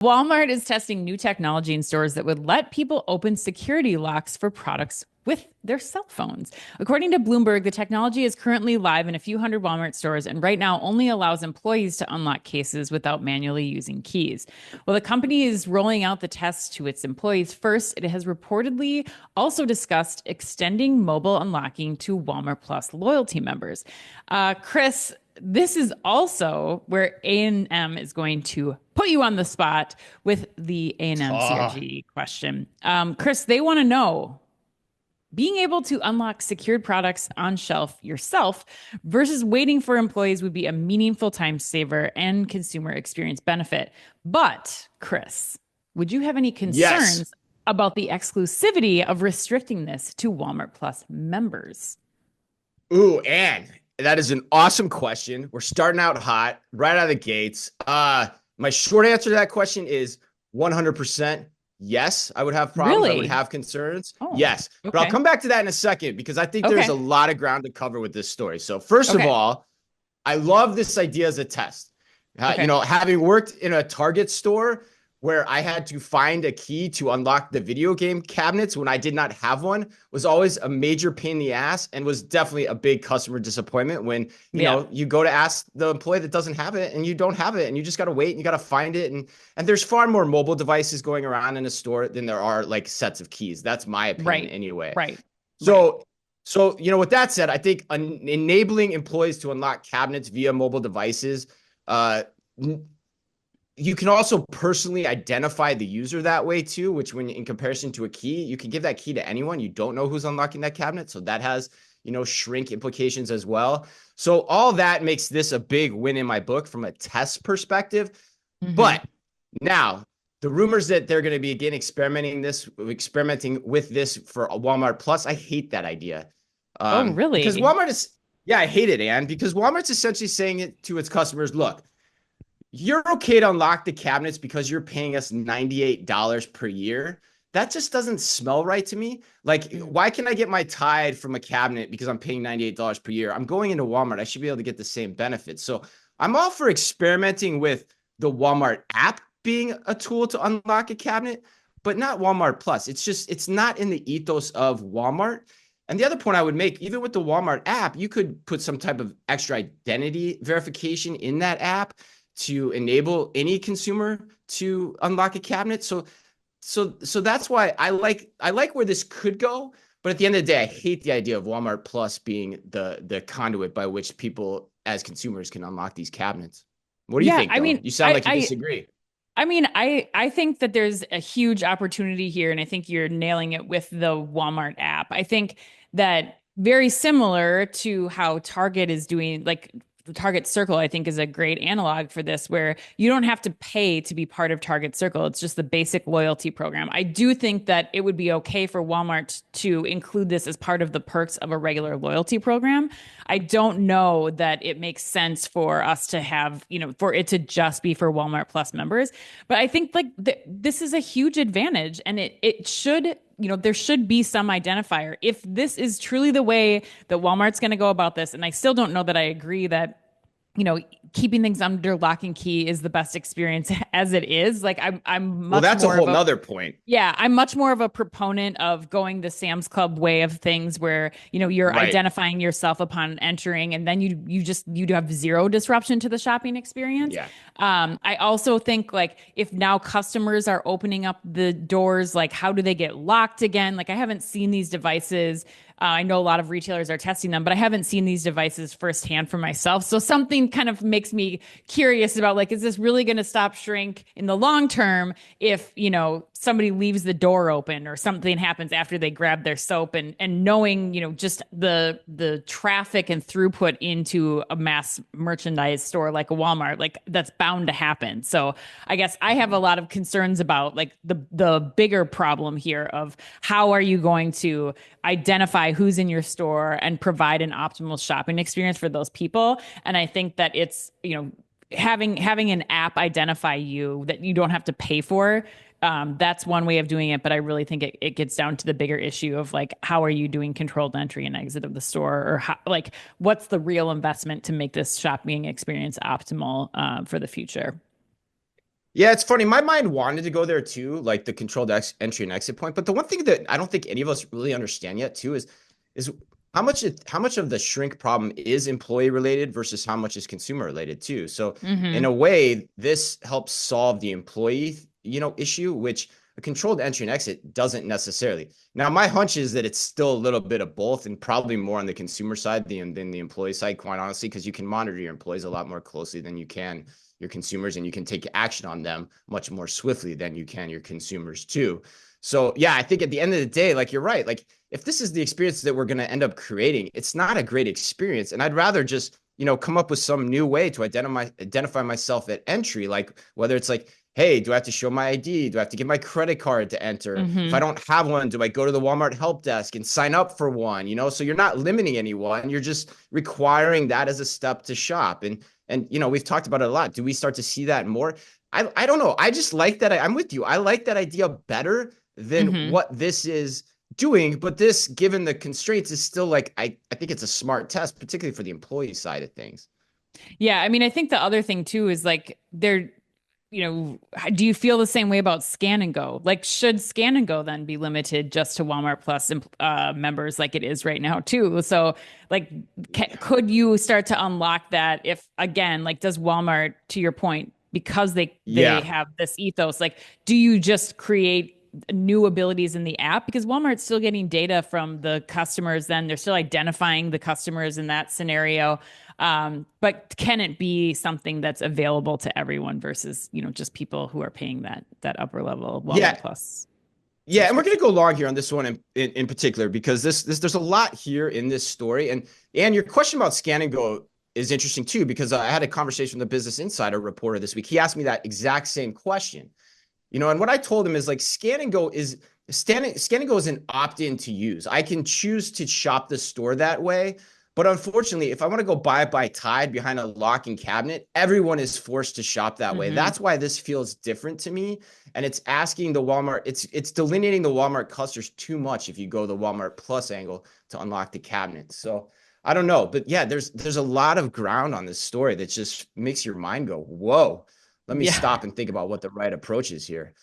Walmart is testing new technology in stores that would let people open security locks for products with their cell phones. According to Bloomberg, the technology is currently live in a few hundred Walmart stores and right now only allows employees to unlock cases without manually using keys. Well, the company is rolling out the test to its employees first. It has reportedly also discussed extending mobile unlocking to Walmart Plus loyalty members. Chris, this is also where A&M is going to put you on the spot with the A&M Oh, CRG question. Chris, they want to know being able to unlock secured products on shelf yourself versus waiting for employees would be a meaningful time saver and consumer experience benefit. But, Chris, would you have any yes. concerns about the exclusivity of restricting this to Walmart Plus members? Ooh, and that is an awesome question. We're starting out hot right out of the gates. My short answer to that question is 100% yes. I would have problems. I would Really? have concerns. Oh, Yes. But I'll okay. come back to that in a second because I think there's a Okay. lot of ground to cover with this story. So, first of Okay. all, I love this idea as a test. Okay. Having worked in a Target store where I had to find a key to unlock the video game cabinets when I did not have one was always a major pain in the ass and was definitely a big customer disappointment when, Yeah. you go to ask the employee that doesn't have it and you don't have it and you just got to wait and you got to find it. And there's far more mobile devices going around in a store than there are like sets of keys. That's my opinion Right. anyway. Right. Right. So, with that said, I think enabling employees to unlock cabinets via mobile devices, uh, you can also personally identify the user that way too, which when in comparison to a key, you can give that key to anyone. You don't know who's unlocking that cabinet. So that has, shrink implications as well. So all that makes this a big win in my book from a test perspective. Hmm. But now the rumors that they're going to be again experimenting with this for Walmart Plus, I hate that idea. Oh, Because really? Walmart is, yeah, I hate it, Anne, because Walmart's essentially saying it to its customers, look, you're okay to unlock the cabinets because you're paying us $98 per year. That just doesn't smell right to me. Like, Mm. why can I get my Tide from a cabinet because I'm paying $98 per year? I'm going into Walmart. I should be able to get the same benefits. So I'm all for experimenting with the Walmart app being a tool to unlock a cabinet, but not Walmart Plus. It's not in the ethos of Walmart. And the other point I would make, even with the Walmart app, you could put some type of extra identity verification in that app to enable any consumer to unlock a cabinet. So that's why I like where this could go. But at the end of the day, I hate the idea of Walmart Plus being the conduit by which people as consumers can unlock these cabinets. What do you Yeah, think, I though? mean, You sound like you disagree. I think that there's a huge opportunity here, and I think you're nailing it with the Walmart app. I think that very similar to how Target is doing, like the Target Circle, I think is a great analog for this, where you don't have to pay to be part of Target Circle. It's just the basic loyalty program. I do think that it would be okay for Walmart to include this as part of the perks of a regular loyalty program. I don't know that it makes sense for us to have, for it to just be for Walmart Plus members. But I think like this is a huge advantage, and it should, there should be some identifier. If this is truly the way that Walmart's going to go about this, and I still don't know that I agree that you know, keeping things under lock and key is the best experience as it is. Like I'm Well, much that's a more of whole a nother point. yeah, I'm much more of a proponent of going the Sam's Club way of things where, you're Right. identifying yourself upon entering and then you do have zero disruption to the shopping experience. Yeah. I also think like if now customers are opening up the doors, like how do they get locked again? Like I haven't seen these devices. I know a lot of retailers are testing them, but I haven't seen these devices firsthand for myself. So something kind of makes me curious about like, is this really going to stop shrink in the long term if, somebody leaves the door open or something happens after they grab their soap and knowing, just the traffic and throughput into a mass merchandise store like a Walmart, like that's bound to happen. So I guess I have a lot of concerns about like the bigger problem here of how are you going to identify who's in your store and provide an optimal shopping experience for those people. And I think that it's, having an app identify you that you don't have to pay for. That's one way of doing it, but I really think it gets down to the bigger issue of like how are you doing controlled entry and exit of the store, or how, like what's the real investment to make this shopping experience optimal for the future. Yeah, it's funny. My mind wanted to go there too, like the controlled entry and exit point. But the one thing that I don't think any of us really understand yet too is how much of the shrink problem is employee related versus how much is consumer related too. So in Hmm. a way, this helps solve the employee, issue, which a controlled entry and exit doesn't necessarily. Now, my hunch is that it's still a little bit of both and probably more on the consumer side than the employee side, quite honestly, because you can monitor your employees a lot more closely than you can your consumers, and you can take action on them much more swiftly than you can your consumers too. So yeah, I think at the end of the day, like you're right, like if this is the experience that we're going to end up creating, it's not a great experience. And I'd rather just, come up with some new way to identify myself at entry, like whether it's like, hey, do I have to show my ID? Do I have to give my credit card to enter? If I Hmm. don't have one, do I go to the Walmart help desk and sign up for one? So you're not limiting anyone. You're just requiring that as a step to shop. And we've talked about it a lot. Do we start to see that more? I don't know. I just like that. I'm with you. I like that idea better than Hmm. what this is doing. But this, given the constraints, is still like I think it's a smart test, particularly for the employee side of things. Yeah, I mean, I think the other thing too is like do you feel the same way about Scan and Go? Like, should Scan and Go then be limited just to Walmart Plus members like it is right now too? So, like, could you start to unlock that if again, like, does Walmart, to your point, because they Yeah. have this ethos, like, do you just create new abilities in the app because Walmart's still getting data from the customers, then they're still identifying the customers in that scenario. But can it be something that's available to everyone versus, just people who are paying that upper level Walmart Yeah. Plus Yeah, and we're going subscription? to go long here on this one in particular because this there's a lot here in this story, and your question about Scan and Go is interesting too because I had a conversation with a Business Insider reporter this week. He asked me that exact same question. And what I told him is like Scan and Go is an opt-in to use. I can choose to shop the store that way. But unfortunately, if I want to go buy it by Tide behind a locking cabinet, everyone is forced to shop that way. Hmm. That's why this feels different to me. And it's asking the Walmart, it's delineating the Walmart clusters too much if you go the Walmart Plus angle to unlock the cabinet. So I don't know. But yeah, there's a lot of ground on this story that just makes your mind go, whoa, let me Yeah. stop and think about what the right approach is here.